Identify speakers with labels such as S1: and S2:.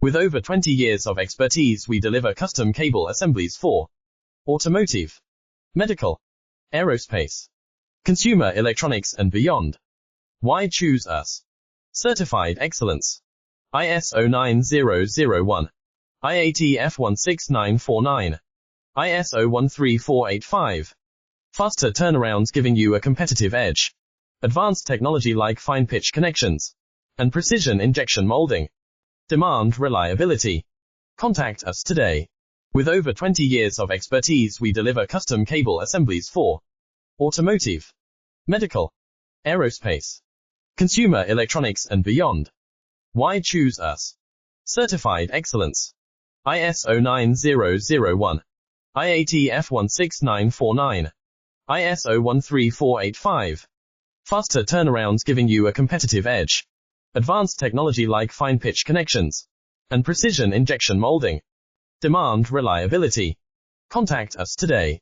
S1: With over 20 years of expertise, we deliver custom cable assemblies for automotive, medical, aerospace, consumer electronics and beyond. Why choose us? Certified excellence. ISO 9001, IATF 16949, ISO 13485. Faster turnarounds giving you a competitive edge. Advanced technology like fine pitch connections and precision injection molding. Demand reliability. Contact us today. With over 20 years of expertise, we deliver custom cable assemblies for automotive, medical, aerospace, consumer electronics and beyond. Why choose us? Certified excellence. ISO 9001, IATF 16949, ISO 13485. Faster turnarounds giving you a competitive edge. Advanced technology like fine pitch connections and precision injection molding. Demand reliability. Contact us today.